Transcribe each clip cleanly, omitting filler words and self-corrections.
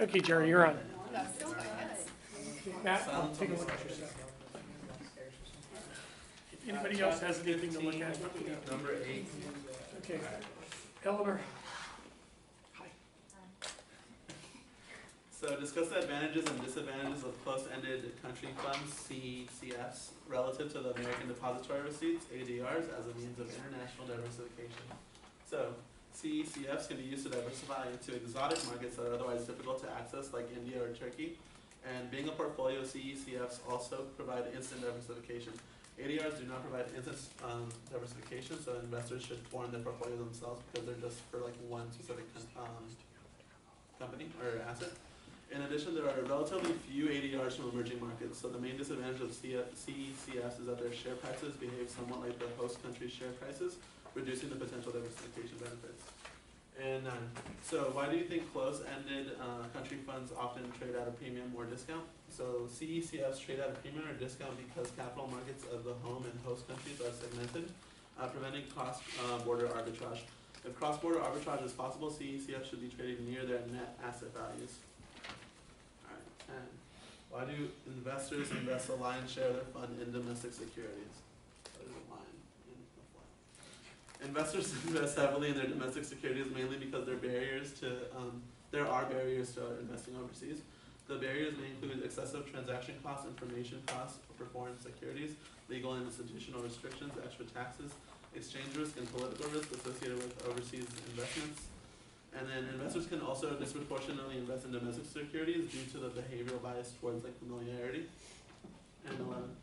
Okay, Jerry, you're on. Matt, I'll take a look at your stuff. If anybody else has anything to look at, let me know. Number 8. Okay, Eleanor. Hi. So discuss the advantages and disadvantages of close-ended country funds, CECFs, relative to the American Depository Receipts, ADRs, as a means of international diversification. So CECFs can be used to diversify into exotic markets that are otherwise difficult to access, like India or Turkey. And being a portfolio, CECFs also provide instant diversification. ADRs do not provide instant diversification, so investors should form their portfolio themselves because they're just for like one specific company or asset. In addition, there are relatively few ADRs from emerging markets, so the main disadvantage of CECFs is that their share prices behave somewhat like the host country's share prices, reducing the potential diversification benefits. And so why do you think close-ended country funds often trade at a premium or discount? So CECFs trade at a premium or discount because capital markets of the home and host countries are segmented, preventing cross-border arbitrage. If cross-border arbitrage is possible, CECFs should be traded near their net asset values. All right, 10. Why do investors invest a lion's share of their fund in domestic securities? Investors invest heavily in their domestic securities mainly because there are barriers to investing overseas. The barriers may include excessive transaction costs, information costs for foreign securities, legal and institutional restrictions, extra taxes, exchange risk, and political risk associated with overseas investments. And then investors can also disproportionately invest in domestic securities due to the behavioral bias towards like familiarity. And 11.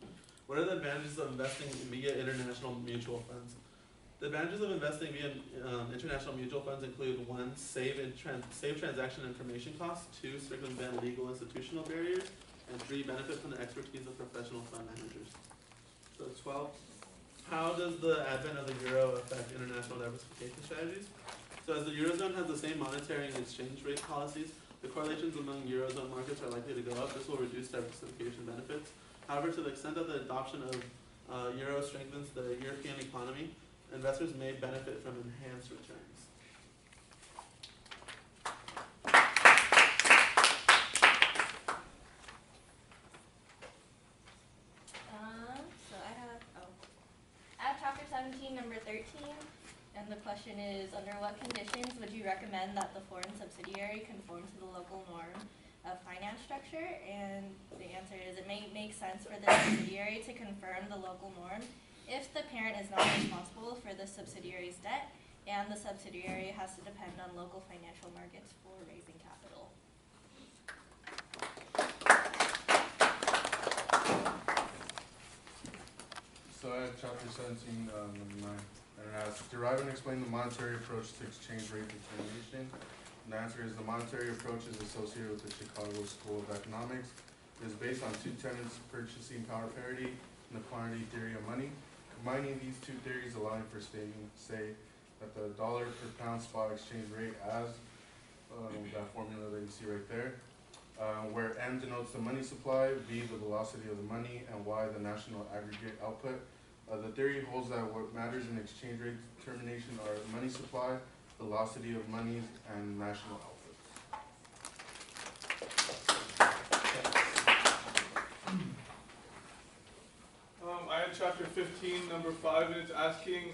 What are the advantages of investing via international mutual funds? The advantages of investing via international mutual funds include 1, save transaction information costs, 2, circumvent legal institutional barriers, and 3, benefit from the expertise of professional fund managers. So 12, how does the advent of the euro affect international diversification strategies? So as the Eurozone has the same monetary and exchange rate policies, the correlations among Eurozone markets are likely to go up. This will reduce diversification benefits. However, to the extent that the adoption of euro strengthens the European economy, investors may benefit from enhanced returns. So I have chapter 17, number 13, and the question is, under what conditions would you recommend that the foreign subsidiary conform to the local norm of finance structure? And the answer is, it may make sense for the subsidiary to confirm the local norm if the parent is not responsible for the subsidiary's debt and the subsidiary has to depend on local financial markets for raising capital. So I have chapter 17, number 9, and it has derive and explain the monetary approach to exchange rate determination. And the answer is the monetary approach is associated with the Chicago School of Economics. It is based on 2 tenets, purchasing power parity and the quantity theory of money. Combining these 2 theories allowing for stating, say, that the dollar per pound spot exchange rate as that formula that you see right there, where M denotes the money supply, V the velocity of the money, and Y the national aggregate output. The theory holds that what matters in exchange rate determination are money supply, velocity of monies, and national output. I had chapter 15, number 5, and it's asking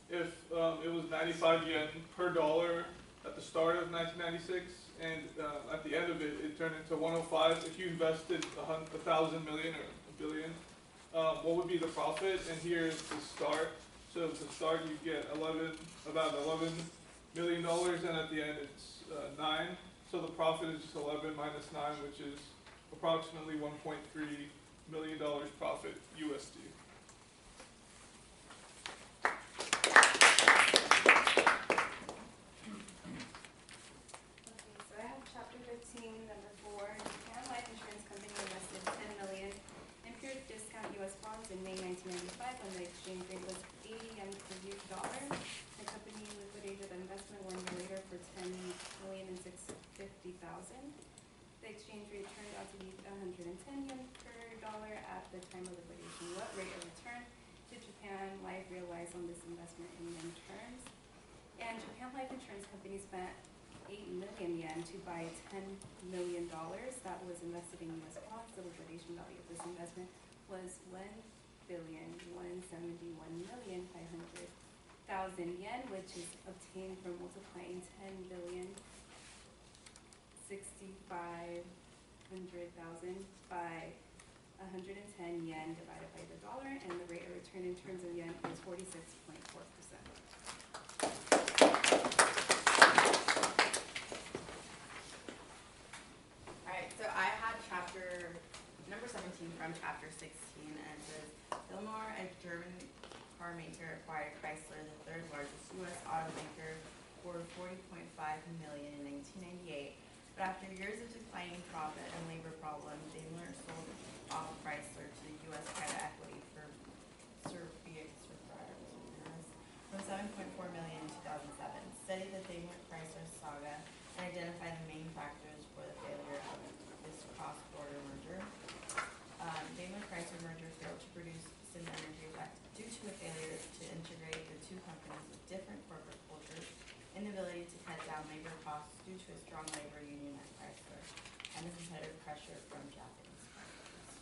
if it was 95 yen per dollar at the start of 1996, and at the end of it, it turned into 105. If you invested 1,000 million or a billion, what would be the profit? And here's the start. So at the start, you get about $11 million, and at the end, it's 9. So the profit is just 11 minus 9, which is approximately $1.3 million profit USD. So I have chapter 15, number 4. Japan Life Insurance Company invested $10 million in pure discount U.S. bonds in May 1995 when the exchange rate was 80 yen per dollar. The company liquidated the investment 1 year later for $10,650,000. The exchange rate turned out to be 110 yen per dollar at the time of liquidation. What rate of return did Japan Life realize on this investment in yen terms? And Japan Life Insurance Company spent million yen to buy $10 million that was invested in US bonds. The liquidation value of this investment was 1,171,500,000 yen, which is obtained from multiplying 10,065,000 by 110 yen divided by the dollar, and the rate of return in terms of yen is 46.4%. Alright, so I had chapter number 17 from chapter 16, and it says, Fillmore, a German car maker, acquired Chrysler, the third largest U.S. automaker, for $40.5 million in 1998. But after years of declining profit and labor problems, Daimler sold off Chrysler to the U.S. private equity firm for $7.4 million in 2007. Studied the Daimler-Chrysler saga and identified the main factors for the failure of this cross-border merger. Daimler-Chrysler merger failed to produce synergy effect due to a failure to integrate the two companies with different corporate cultures, inability to cut down labor costs due to a strong labor union at Chrysler, and the competitive pressure from Japanese companies.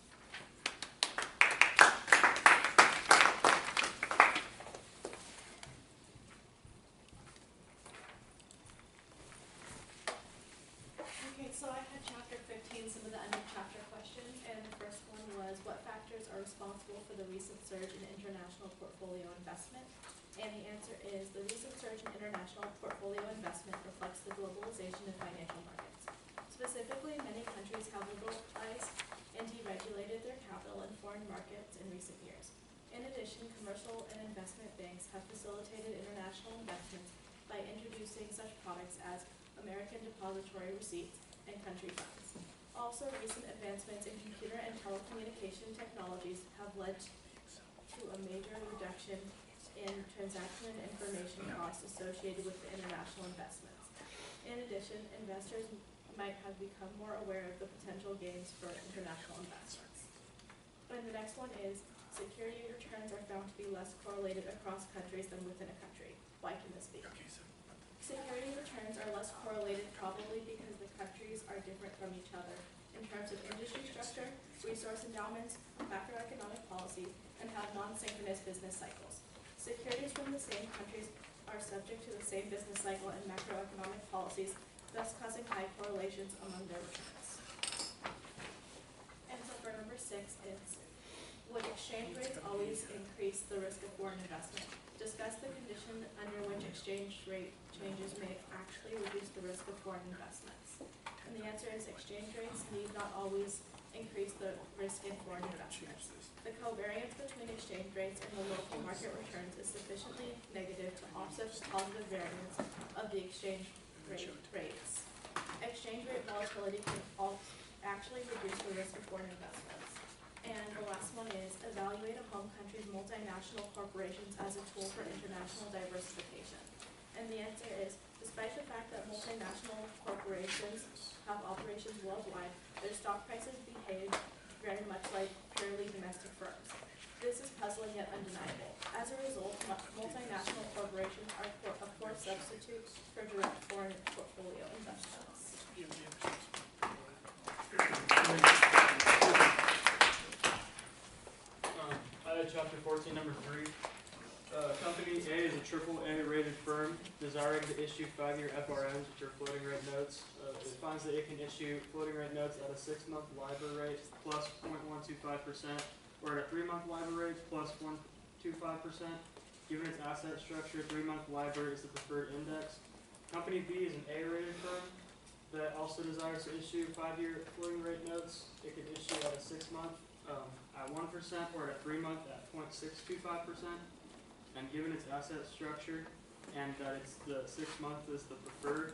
Okay, so I had chapter 15, some of the end of chapter questions, and the first one was, what factors are responsible for the recent surge in international portfolio investment? And the answer is, the recent surge in international portfolio investment reflects the globalization of financial markets. Specifically, many countries have liberalized and deregulated their capital and foreign markets in recent years. In addition, commercial and investment banks have facilitated international investments by introducing such products as American depository receipts and country funds. Also, recent advancements in computer and telecommunication technologies have led to a major reduction in transaction and information costs associated with the international investments. In addition, investors might have become more aware of the potential gains for international investments. And the next one is, security returns are found to be less correlated across countries than within a country. Why can this be? Security returns are less correlated probably because the countries are different from each other in terms of industry structure, resource endowments, macroeconomic policies, and have non-synchronous business cycles. Securities from the same countries are subject to the same business cycle and macroeconomic policies, thus causing high correlations among their returns. And so for number 6, it's, would exchange rates always increase the risk of foreign investment? Discuss the condition under which exchange rate changes may actually reduce the risk of foreign investments. And the answer is, exchange rates need not always increase the risk in foreign investments. The covariance between exchange rates and the local market returns is sufficiently negative to offset the positive variance of the exchange rates. Exchange rate volatility can actually reduce the risk of foreign investments. And the last one is, evaluate a home country's multinational corporations as a tool for international diversification. And the answer is, despite the fact that multinational corporations have operations worldwide, their stock prices behave very much like purely domestic firms. This is puzzling yet undeniable. As a result, multinational corporations are a poor substitute for direct foreign portfolio investments. I had chapter 14, number 3. Company A is a AAA rated firm desiring to issue 5-year FRNs, which are floating rate notes. It finds that it can issue floating rate notes at a 6-month LIBOR rate plus 0.125%, or at a 3-month LIBOR rate plus 0.125%. Given its asset structure, 3-month LIBOR is the preferred index. Company B is an A-rated firm that also desires to issue 5-year floating rate notes. It can issue at a 6-month at 1%, or at a 3-month at 0.625%. And given its asset structure and that it's the 6-month is the preferred,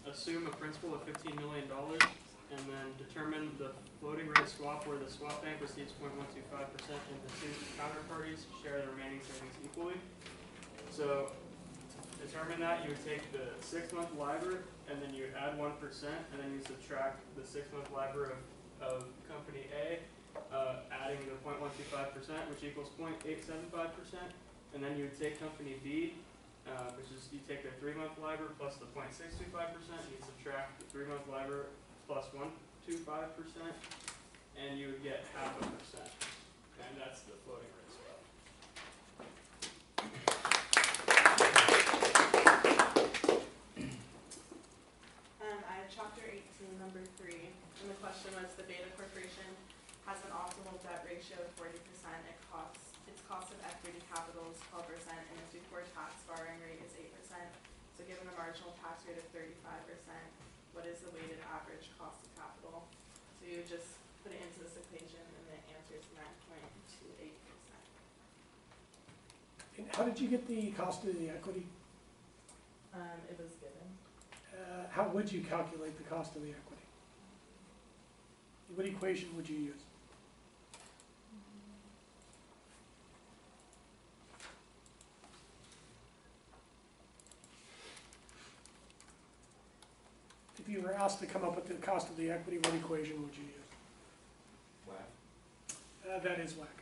assume a principal of $15 million and then determine the floating rate swap where the swap bank receives 0.125% and the two counterparties share the remaining savings equally. So to determine that, you would take the 6-month LIBOR and then you would add 1% and then you subtract the 6-month LIBOR of company A, adding the 0.125%, which equals 0.875%, and then you would take company B which is you take their 3-month LIBOR plus the 0.625%, you subtract the 3-month LIBOR plus 1.25%, and you would get 0.5%. And that's the floating rate swap. I had chapter 18, number 3, and the question was the Beta Corporation has an optimal debt ratio of 40%. Its cost of equity capital is 12%, and its before tax borrowing rate is 8%. So given a marginal tax rate of 35%, what is the weighted average cost of capital? So you would just put it into this equation, and the answer is 9.28%. And how did you get the cost of the equity? It was given. How would you calculate the cost of the equity? What equation would you use? If you were asked to come up with the cost of the equity, what equation would you use? WACC. That is WACC.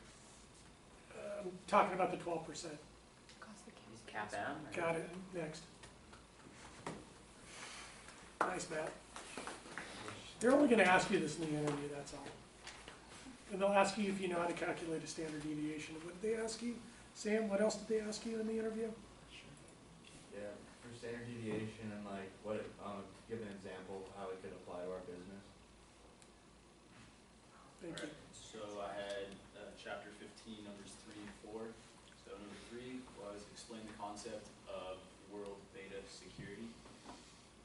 I'm talking about the 12%. Cap M. Got it. Next. Nice, Matt. They're only going to ask you this in the interview, that's all. And they'll ask you if you know how to calculate a standard deviation. What did they ask you? Sam, what else did they ask you in the interview? Yeah, for standard deviation and like what, give an example of how it could apply to our business. Thank you. So I had chapter 15, numbers 3 and 4. So number 3 was explain the concept of world beta security,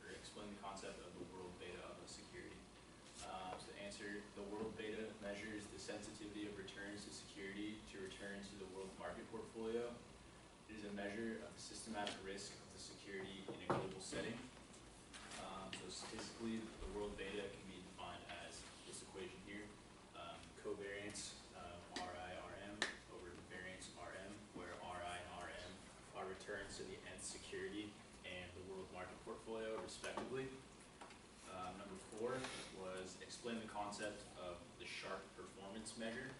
or explain the concept of the world beta of a security. So the answer, the world beta measures the sensitivity of returns to security to returns to the world market portfolio. It is a measure of the systematic risk of the security in a global setting. So statistically, the world beta can be defined as this equation here, covariance RI/RM over variance RM, where RI and RM are returns to the nth security and the world market portfolio, respectively. Number 4 was explain the concept of the Sharpe performance measure.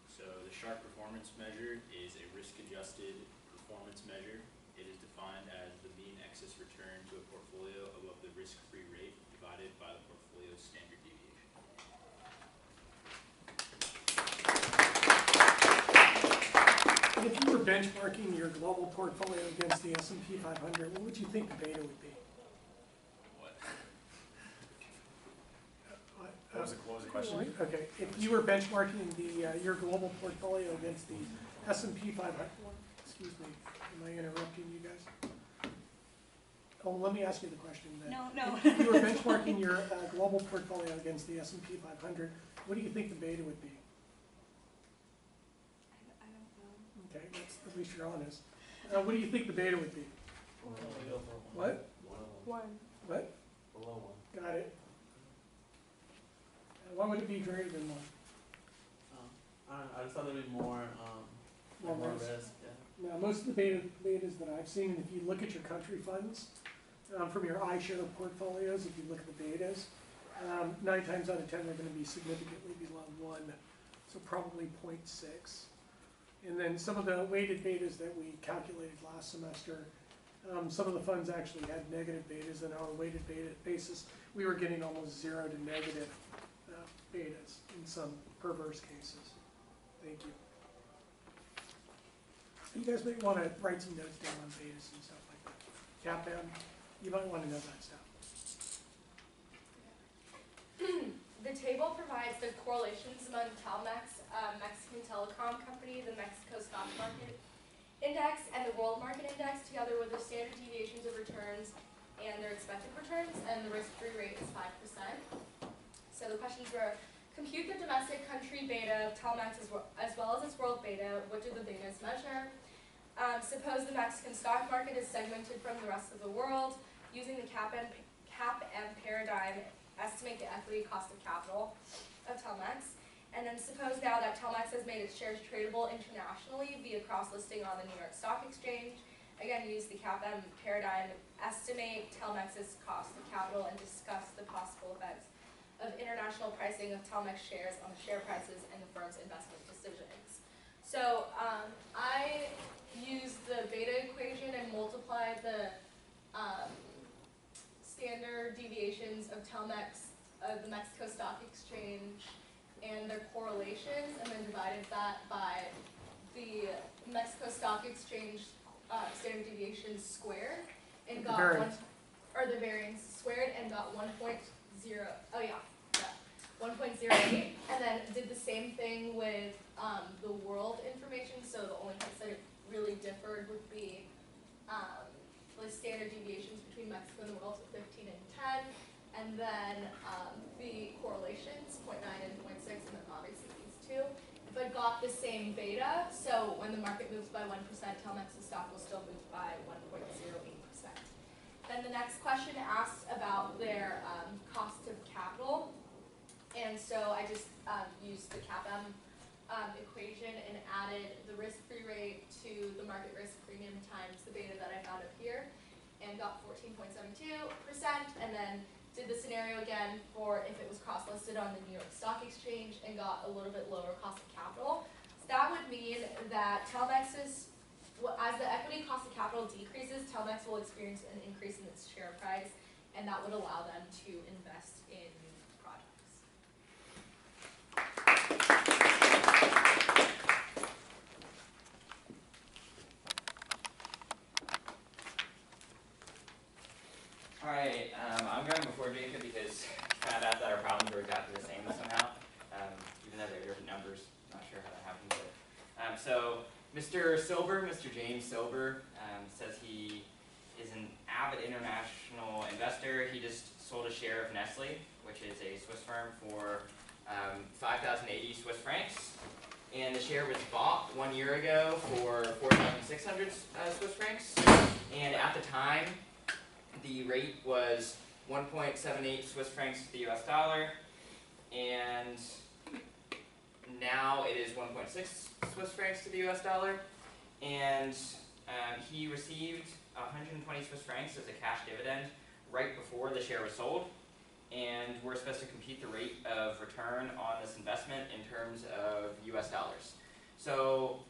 So the Sharpe performance measure is a risk-adjusted performance measure. It is defined as the mean excess return to a portfolio above the risk-free rate divided by the portfolio's standard deviation. And if you were benchmarking your global portfolio against the S&P 500, what would you think the beta would be? What was the question? Okay, if you were benchmarking your global portfolio against the S&P 500, excuse me, am I interrupting you guys? Oh, let me ask you the question then. No. If you were benchmarking your global portfolio against the S&P 500, what do you think the beta would be? I don't know. Okay, that's, at least you're honest. What do you think the beta would be? What? 1. What? Below 1. Got it. Why would it be greater than 1? I don't know, I just thought there'd be more More risk. Yeah. Now, most of the betas that I've seen, if you look at your country funds, from your iShare portfolios, if you look at the betas, 9 times out of 10 they're going to be significantly below 1, so probably 0.6. And then some of the weighted betas that we calculated last semester, some of the funds actually had negative betas, and on a weighted beta basis, we were getting almost 0 to negative betas in some perverse cases. Thank you. You guys might want to write some notes down on betas and stuff like that. CAPM, you might want to know that stuff. The table provides the correlations among Telmex, Mexican telecom company, the Mexico stock market index, and the world market index, together with the standard deviations of returns and their expected returns, and the risk-free rate is 5%. So the questions were, compute the domestic country beta of Telmex as well as its world beta. What do the betas measure? Suppose the Mexican stock market is segmented from the rest of the world. Using the CAPM paradigm, estimate the equity cost of capital of Telmex. And then suppose now that Telmex has made its shares tradable internationally via cross-listing on the New York Stock Exchange. Again, use the CAPM paradigm, estimate Telmex's cost of capital, and discuss the possible effects of international pricing of Telmex shares on the share prices and the firm's investment decisions. So I used the beta equation and multiplied the standard deviations of Telmex, the Mexico Stock Exchange, and their correlations, and then divided that by the Mexico Stock Exchange standard deviations squared, and got the variance squared, and got 1.0. Oh yeah, 1.08, and then did the same thing with the world information. So the only place that it really differed would be the standard deviations between Mexico and the world, so 15 and 10, and then the correlations, 0.9 and 0.6, and then obviously these two. But got the same beta, so when the market moves by 1%, Telmex's stock will still move by 1.08%. Then the next question asked about their cost of capital. And so I just used the CAPM equation and added the risk-free rate to the market risk premium times the beta that I found up here, and got 14.72%, and then did the scenario again for if it was cross-listed on the New York Stock Exchange, and got a little bit lower cost of capital. So that would mean that Telmex's, as the equity cost of capital decreases, Telmex will experience an increase in its share price, and that would allow them to invest in projects. Alright, I'm going before Jacob because I found out that our problems were exactly the same somehow, even though they're different numbers. Not sure how that happened, but so Mr. Silber, Mr. James Silber, says he is an avid international investor. He just sold a share of Nestle, which is a Swiss firm, for 5,080 Swiss francs. And the share was bought 1 year ago for 4,600 Swiss francs. And at the time, the rate was 1.78 Swiss francs to the US dollar. And now it is 1.6 Swiss francs to the US dollar. And he received 120 Swiss francs as a cash dividend right before the share was sold. And we're supposed to compute the rate of return on this investment in terms of US dollars. So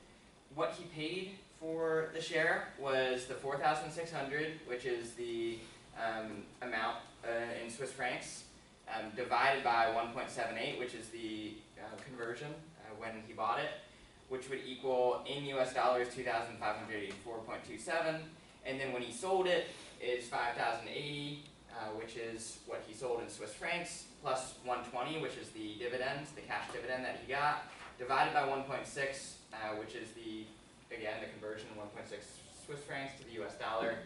what he paid for the share was the 4,600, which is the amount in Swiss francs, divided by 1.78, which is the conversion when he bought it, which would equal in US dollars 2,584.27. And then when he sold it, is 5,080. Which is what he sold in Swiss francs, plus 120, which is the dividends, the cash dividend that he got, divided by 1.6, which is again, the conversion, 1.6 Swiss francs to the US dollar,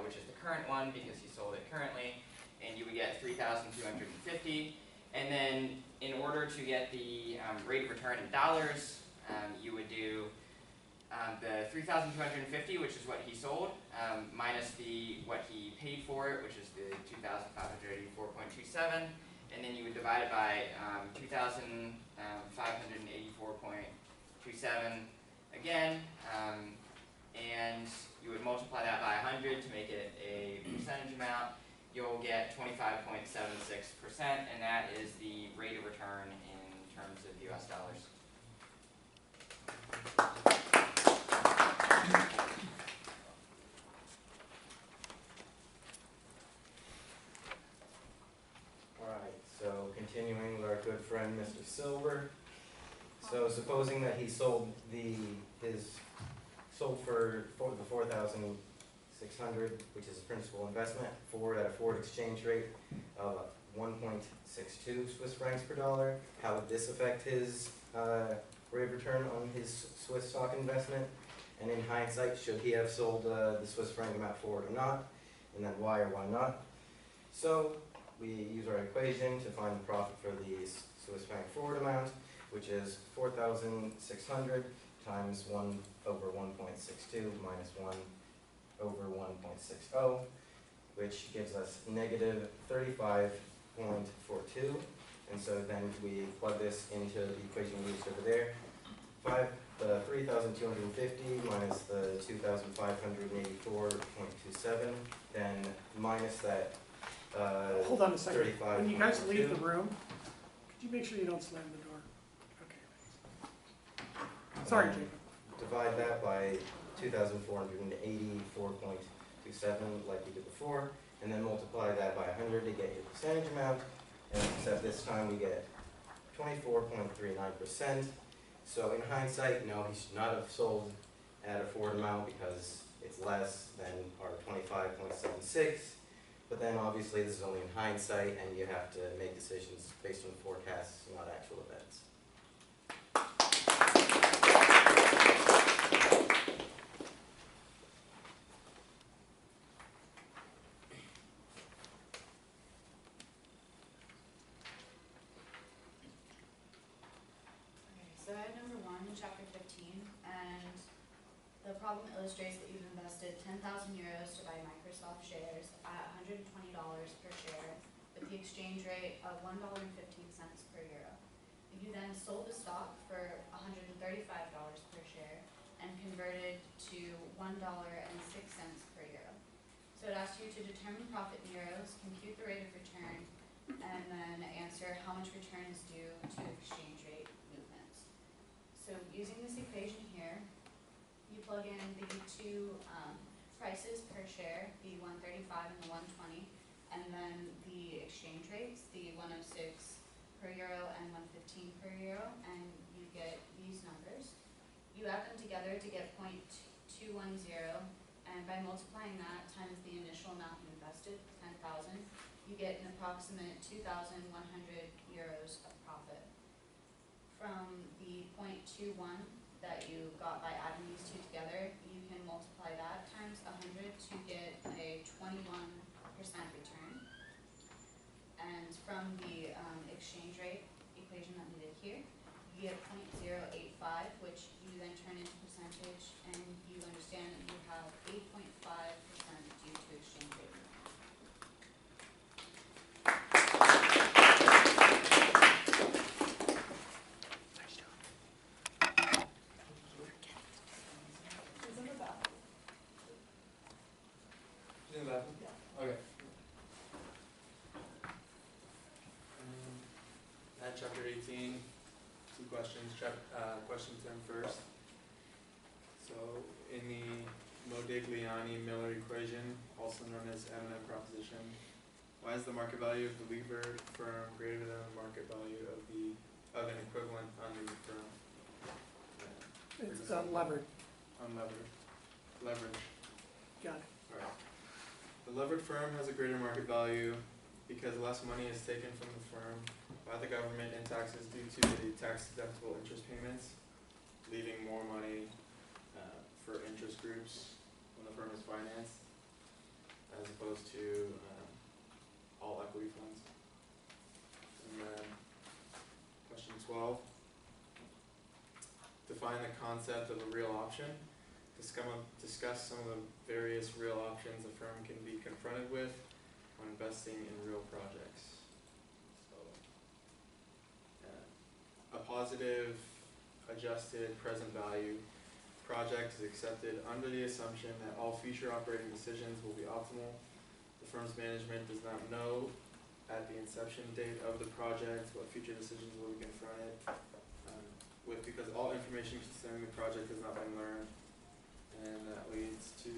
which is the current one because he sold it currently, and you would get 3,250. And then in order to get the rate of return in dollars, you would do the 3,250, which is what he sold, minus what he paid for it, which is the 2,584.27, and then you would divide it by 2,584.27 again, and you would multiply that by 100 to make it a percentage amount. You'll get 25.76%, and that is the rate of return in terms of US dollars. Alright, so continuing with our good friend Mr. Silver. So supposing that he sold for the 4,600, which is a principal investment, at a forward exchange rate of 1.62 Swiss francs per dollar. How would this affect his rate of return on his Swiss stock investment? And in hindsight, should he have sold the Swiss franc amount forward or not? And then why or why not? So we use our equation to find the profit for the Swiss franc forward amount, which is 4,600 times 1 over 1.62 minus 1 over 1.60, which gives us negative 35.42. And so then we plug this into the equation we used over there. 3,250 minus the 2,584.27, then minus that Hold on a second. 35. When you guys leave the room, could you make sure you don't slam the door? Okay. Sorry, Jacob. Divide that by 2,484.27 like we did before, and then multiply that by 100 to get your percentage amount, and except this time we get 24.39%. So in hindsight, no, he should not have sold at a forward amount because it's less than our 25.76. But then obviously this is only in hindsight, and you have to make decisions based on forecasts, not actual events. Okay, so I had number 1 in chapter 15, and the problem illustrates that you've invested 10,000 euros to buy Microsoft shares at $120 per share with the exchange rate of $1.15 per euro. You then sold the stock for $135 per share and converted to $1.06 per euro. So it asks you to determine profit in euros, compute the rate of return, and then answer how much return is due to exchange rate movements. So using this equation here, you plug in the two prices per share, the 135 and the 120, and then the exchange rates, the 106 per euro and 115 per euro, and you get these numbers. You add them together to get 0.210, and by multiplying that times the initial amount you invested, 10,000, you get an approximate 2,100 euros of profit. From the 0.21 that you got by adding these two together, you can multiply that times 100 to get a 21% return. And from the exchange rate equation that we did here, you get 0.085, which you then turn into percentage, and you understand that you have 8.5% due to exchange rate movement. In the bathroom? Okay. At chapter 18, 2 questions. Question 10 first. So in the Modigliani-Miller equation, also known as M&M proposition, why is the market value of the levered firm greater than the market value of an equivalent unlevered firm? It's levered. Unlevered. Leverage. Got it. Alright. The levered firm has a greater market value because less money is taken from the firm by the government in taxes due to the tax-deductible interest payments, leaving more money for interest groups when the firm is financed, as opposed to all equity funds. And then question 12. Define the concept of a real option. Discuss some of the various real options a firm can be confronted with when investing in real projects. So, a positive, adjusted, present value project is accepted under the assumption that all future operating decisions will be optimal. The firm's management does not know at the inception date of the project what future decisions will be confronted with, because all information concerning the project has not been learned. And that leads to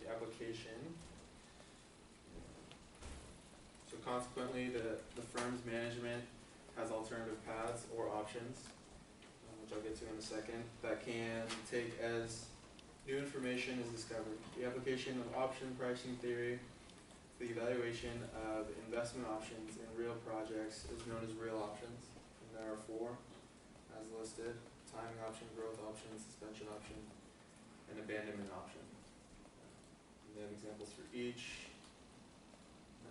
the application. So consequently, the firm's management has alternative paths or options, which I'll get to in a second, that can take as new information is discovered. The application of option pricing theory, the evaluation of investment options in real projects is known as real options, and there are 4 as listed: timing option, growth option, suspension option, and abandonment option. We have examples for each.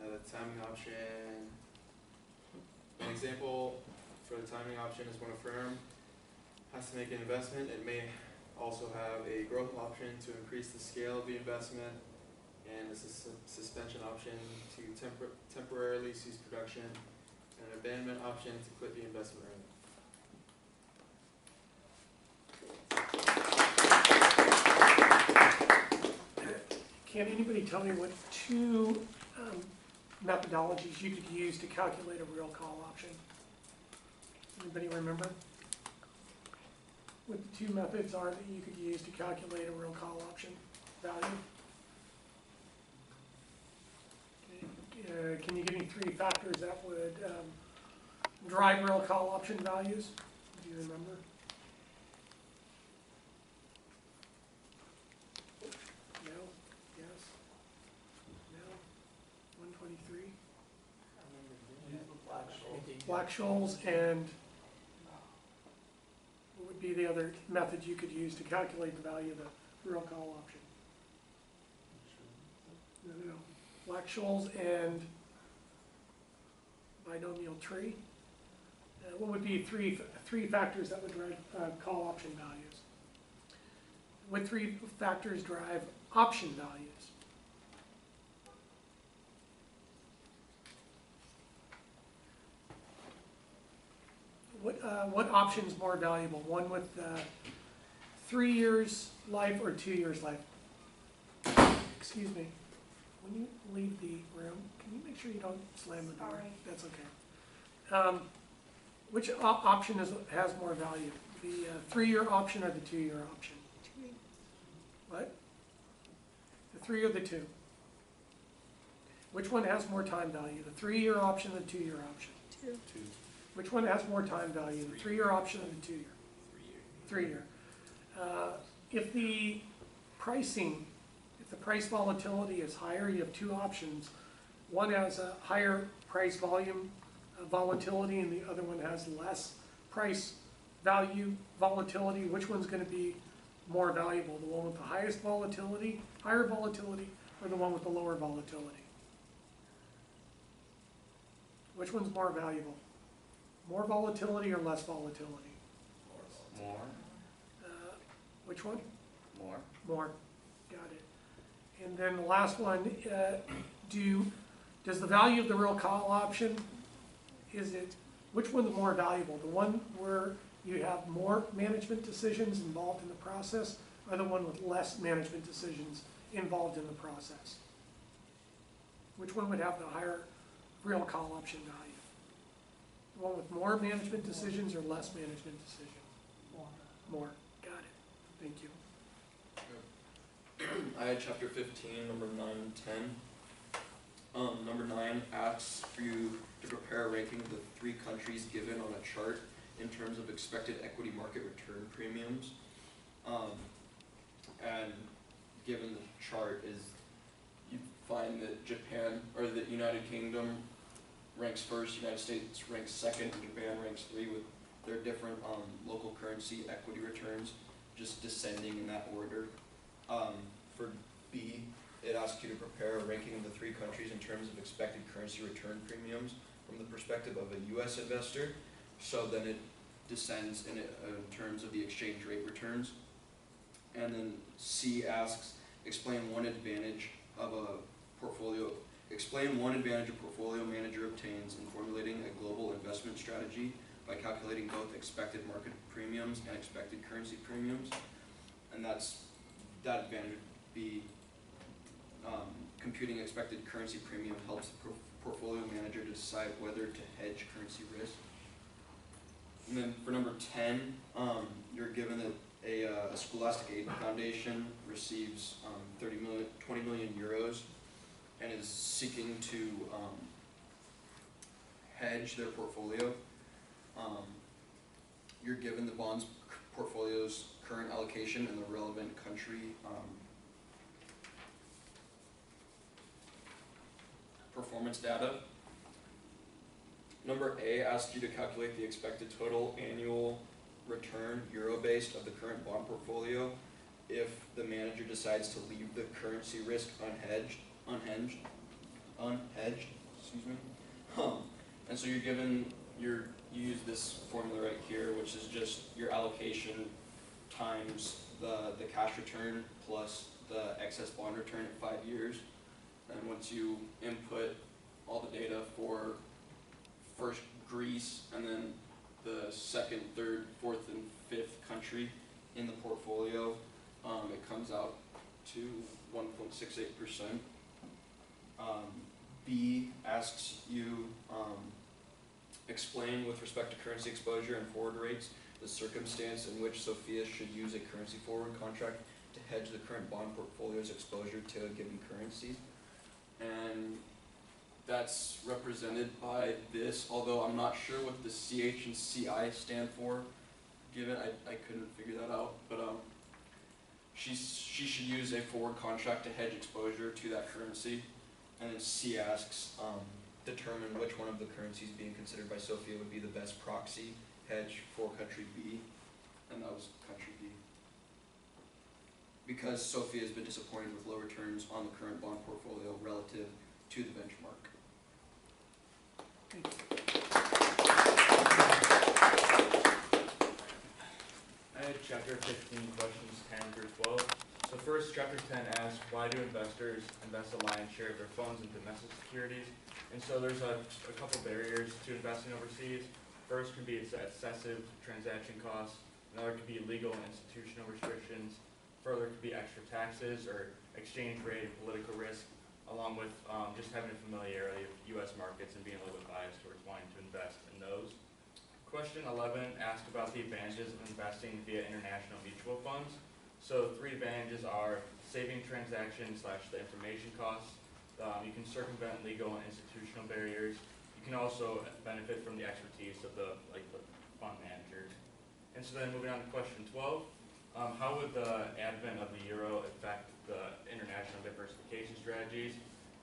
The timing option, an example for the timing option is when a firm has to make an investment. It may also have a growth option to increase the scale of the investment, and a suspension option to temporarily cease production, and an abandonment option to quit the investment rate. Can anybody tell me what 2 methodologies you could use to calculate a real call option? Anybody remember? what the two methods are that you could use to calculate a real call option value. Okay, can you give me 3 factors that would drive real call option values? Do you remember? No? Yes? No? 123? Black-Scholes, and what would be the other method you could use to calculate the value of the real call option? No. Black-Scholes and binomial tree. What would be three factors that would drive call option values? What 3 factors drive option values? What option is more valuable? One with 3 years life or 2 years life? Excuse me. When you leave the room, can you make sure you don't slam the door? Sorry. That's okay. Which option has more value? The 3-year option or the 2-year option? What? The 3 or the 2? Which one has more time value? The 3-year option or the 2-year option? 2. Which one has more time value? The 3-year option or the 2-year? 3-year. If the pricing, if the price volatility is higher, you have 2 options. One has a higher price volume volatility and the other one has less price value volatility. Which one's going to be more valuable? The one with the highest volatility, higher volatility, or the one with the lower volatility? Which one's more valuable? More volatility or less volatility? More. Which one? More. More. Got it. And then the last one, does the value of the real call option, which one's more valuable? The one where you have more management decisions involved in the process, or the one with less management decisions involved in the process? Which one would have the higher real call option value? The one with more management decisions or less management decisions? More. Got it. Thank you. I had chapter 15, number 9 and 10. Number 9 asks for you to prepare a ranking of the 3 countries given on a chart in terms of expected equity market return premiums. And given the chart is, you find that Japan, or the United Kingdom ranks first, United States ranks second, and Japan ranks 3 with their different local currency equity returns, just descending in that order. For B, it asks you to prepare a ranking of the 3 countries in terms of expected currency return premiums from the perspective of a U.S. investor. So then it descends in terms of the exchange rate returns. And then C asks, explain one advantage a portfolio manager obtains in formulating a global investment strategy by calculating both expected market premiums and expected currency premiums. And that advantage would be computing expected currency premium helps the portfolio manager decide whether to hedge currency risk. And then for number 10, you're given that a Scholastic Aid Foundation receives 20 million euros and is seeking to hedge their portfolio. You're given the bonds portfolio's current allocation and the relevant country performance data. Number A asks you to calculate the expected total annual return, euro-based, of the current bond portfolio if the manager decides to leave the currency risk unhedged, excuse me. And so you're given, you use this formula right here, which is just your allocation times the cash return plus the excess bond return at 5 years. And once you input all the data for first Greece and then the second, third, fourth, and fifth country in the portfolio, it comes out to 1.68%. B asks you explain with respect to currency exposure and forward rates the circumstance in which Sophia should use a currency forward contract to hedge the current bond portfolio's exposure to a given currency. And that's represented by this, although I'm not sure what the CH and CI stand for, given I couldn't figure that out, but she should use a forward contract to hedge exposure to that currency. And then C asks, determine which one of the currencies being considered by Sophia would be the best proxy hedge for country B, and that was country B. Because Sophia has been disappointed with low returns on the current bond portfolio relative to the benchmark. I had chapter 15, questions 10 through 12. So first, chapter 10 asks, why do investors invest a lion's share of their funds in domestic securities? And so there's a couple barriers to investing overseas. First could be excessive transaction costs. Another could be legal and institutional restrictions. Further could be extra taxes or exchange rate and political risk, along with just having a familiarity of U.S. markets and being a little bit biased towards wanting to invest in those. Question 11 asked about the advantages of investing via international mutual funds. So 3 advantages are saving transactions / the information costs. You can circumvent legal and institutional barriers. You can also benefit from the expertise of the fund managers. And so then moving on to question 12, how would the advent of the euro affect the international diversification strategies?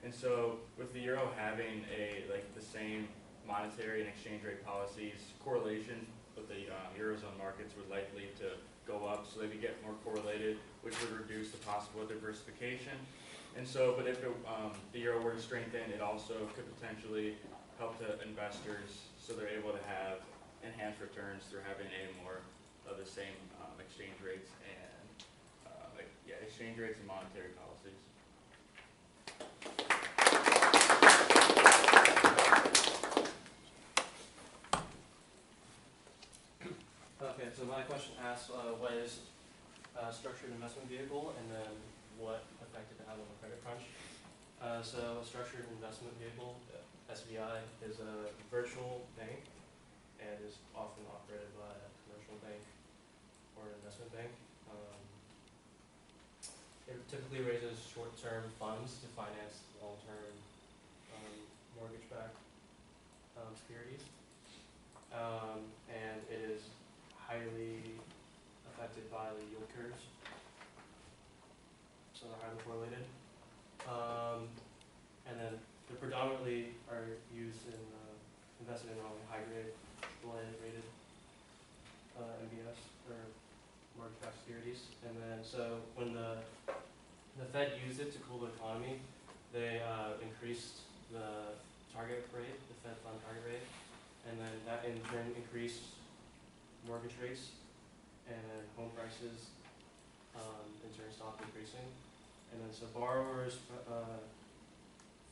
And so with the euro having the same monetary and exchange rate policies, correlation with the Eurozone markets would likely to go up, so they would get more correlated, which would reduce the possible diversification. And so, but if the euro were to strengthen, it also could potentially help to investors, so they're able to have enhanced returns through having a more of the same exchange rates and exchange rates and monetary policies. Okay, so my question asks, what is a structured investment vehicle, and then what effect did it have on the credit crunch? So a structured investment vehicle, SVI, is a virtual bank and is often operated by a commercial bank or an investment bank. It typically raises short-term funds to finance long-term mortgage-backed securities. And it is highly affected by the yield curves, so they're highly correlated. And then they predominantly are used in invested in only high-grade, rated MBS or mortgage-backed securities. And then so when the Fed used it to cool the economy, they increased the target rate, the Fed fund target rate, and then that in turn increased mortgage rates, and then home prices in turn stopped increasing. And then so borrowers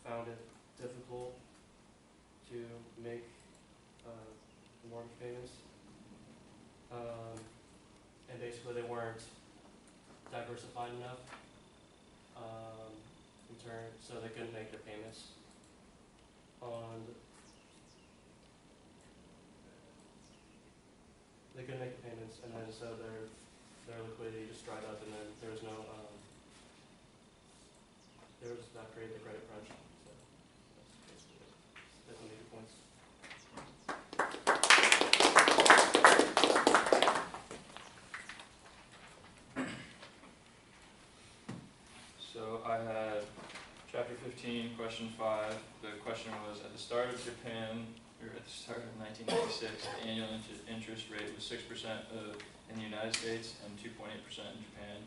found it difficult to make mortgage payments, and basically they weren't diversified enough in turn, so they couldn't make their payments on they couldn't make the payments, and then so their liquidity just dried up, and then there was no that created the credit crunch. So that's basically it. That's the major points. So I had chapter 15, question 5. The question was, at the start of 1996, the annual interest rate was 6% in the United States and 2.8% in Japan.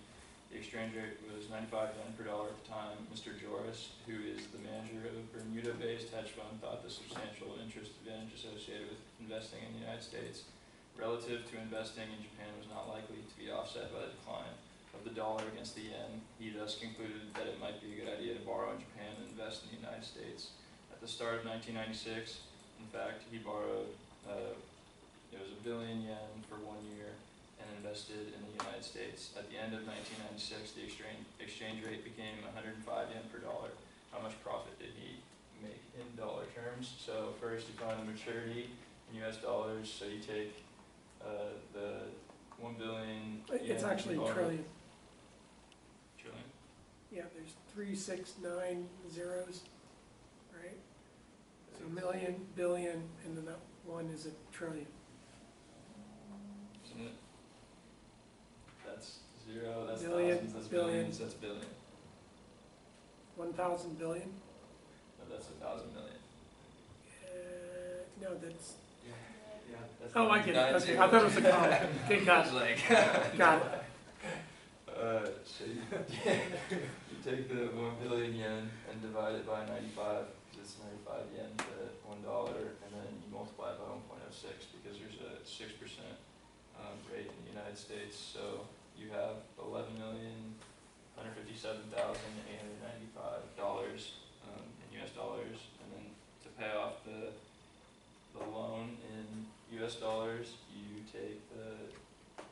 The exchange rate was 95 yen per dollar at the time. Mr. Joris, who is the manager of a Bermuda-based hedge fund, thought the substantial interest advantage associated with investing in the United States relative to investing in Japan was not likely to be offset by the decline of the dollar against the yen. He thus concluded that it might be a good idea to borrow in Japan and invest in the United States. At the start of 1996, in fact, he borrowed, it was 1 billion yen for 1 year and invested in the United States. At the end of 1996, the exchange rate became 105 yen per dollar. How much profit did he make in dollar terms? So first you find the maturity in US dollars, so you take the 1 billion. It's yen actually revolver- trillion. Trillion? Yeah, there's 3, 6, 9 zeros, right? So million, billion, and then that one is a trillion. Isn't it? That's zero, that's Billion, thousands, that's billion. billions, that's billion. 1,000 billion? No, that's 1,000 million. No, that's, Yeah, that's. oh, I get it, nine okay, I thought it was a zeros. column. Okay, got It's it, like. got it. So you take the 1 billion yen and divide it by 95, because it's 95 yen to $1, and then you multiply it by 1.06 because there's a 6% rate in the United States. So you have $11,157,895 in US dollars, and then to pay off the loan in US dollars, you take the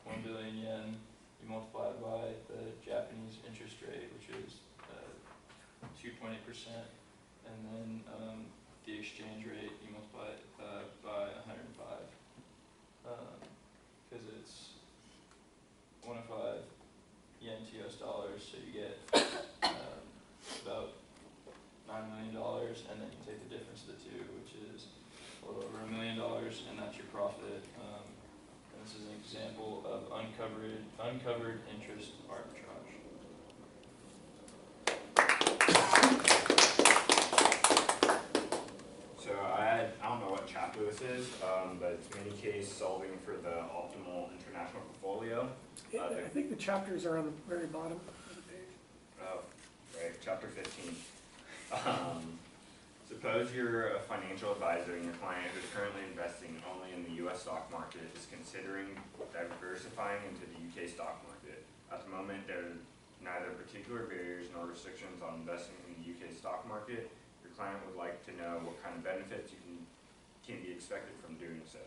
1 billion yen, you multiply it by the Japanese interest rate, which is 2.8%, and then the exchange rate, you multiply it by 105, because it's 105 yen to US dollars, so you get about $9 million, and then you take the difference of the two, which is a little over $1 million, and that's your profit. And this is an example of uncovered interest arbitrage. So I don't know what chapter this is, but it's mini case solving for the optimal international portfolio. I think the chapters are on the very bottom of the page. Oh, right, chapter 15. Suppose you're a financial advisor and your client who's currently investing only in the US stock market is considering diversifying into the UK stock market. At the moment, there are neither particular barriers nor restrictions on investing in the UK stock market. Your client would like to know what kind of benefits can be expected from doing so.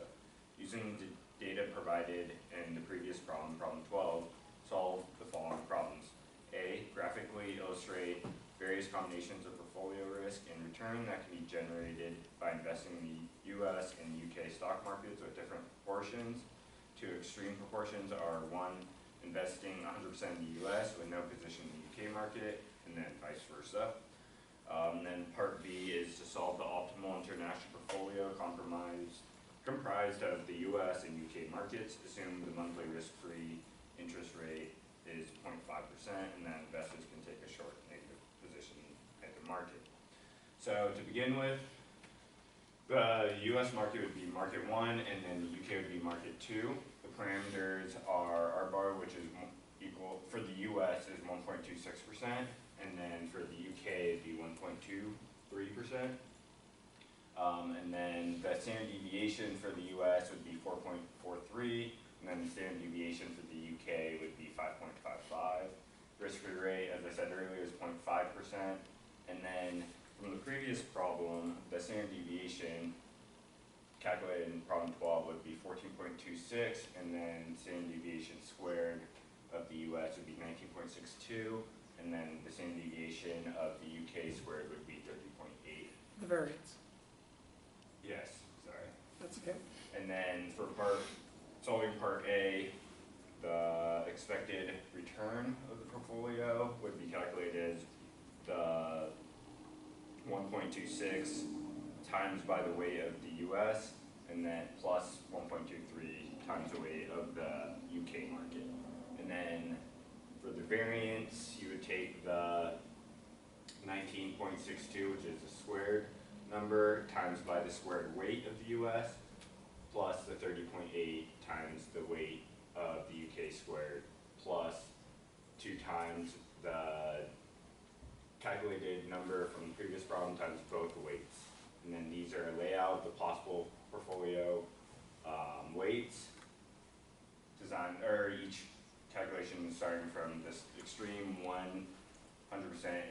Using the data provided in the previous problem, problem 12, solve the following problems. A, graphically illustrate various combinations of portfolio risk and return that can be generated by investing in the US and UK stock markets with different proportions. Two extreme proportions are 1, investing 100% in the US with no position in the UK market, and then vice versa. Then part B is to solve the optimal international portfolio comprised of the US and UK markets. Assume the monthly risk-free interest rate is 0.5%, and then investors can take a short negative position at the market. So to begin with, the US market would be market 1, and then the UK would be market 2. The parameters are R bar, which is equal, for the US is 1.26%, and then for the UK it'd be 1.23%. And then the standard deviation for the US would be 4.43, and then the standard deviation for the UK would be 5.55. Risk-free rate, as I said earlier, is 0.5%. And then from the previous problem, the standard deviation calculated in problem 12 would be 14.26, and then standard deviation squared of the US would be 19.62, and then the standard deviation of the UK squared would be 30.8. The variance. Yes, sorry. That's okay. And then for solving part A, the expected return of the portfolio would be calculated as the 1.26 times by the weight of the US, and then plus 1.23 times the weight of the UK market. And then for the variance, you would take the 19.62, which is the squared number, times by the squared weight of the US, plus the 30.8 times the weight of the UK squared, plus 2 times the calculated number from the previous problem times both the weights. And then these are a layout of the possible portfolio weights, each calculation starting from this extreme 100%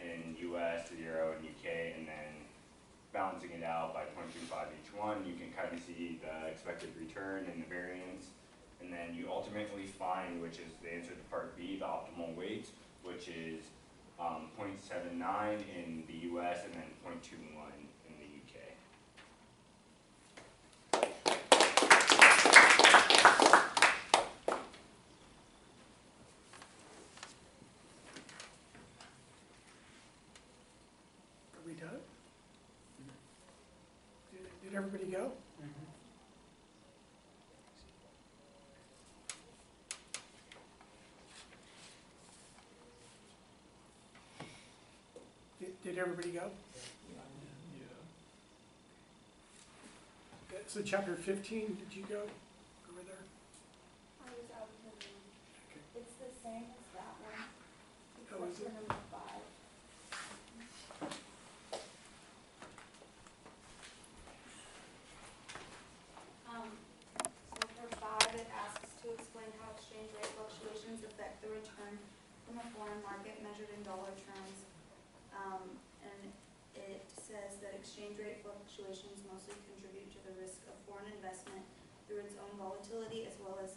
in US, 0 in UK, and then balancing it out by 0.25 each one. You can kind of see the expected return and the variance. And then you ultimately find, which is the answer to part B, the optimal weight, which is 0.79 in the US and then 0.21 in the UK. Did everybody go? Yeah. So chapter 15, did you go over there? I was out of the room. Okay. It's the same as that one, Oh, is except it? for number 5. So for 5, it asks to explain how exchange rate fluctuations affect the return from a foreign market measured in dollar terms. And it says that exchange rate fluctuations mostly contribute to the risk of foreign investment through its own volatility as well as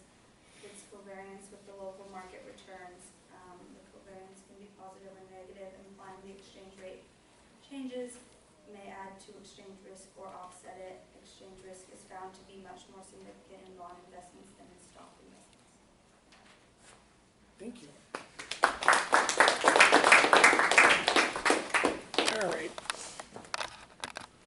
its covariance with the local market returns. The covariance can be positive or negative, implying the exchange rate changes may add to exchange risk or offset it. Exchange risk is found to be much more significant in bond investments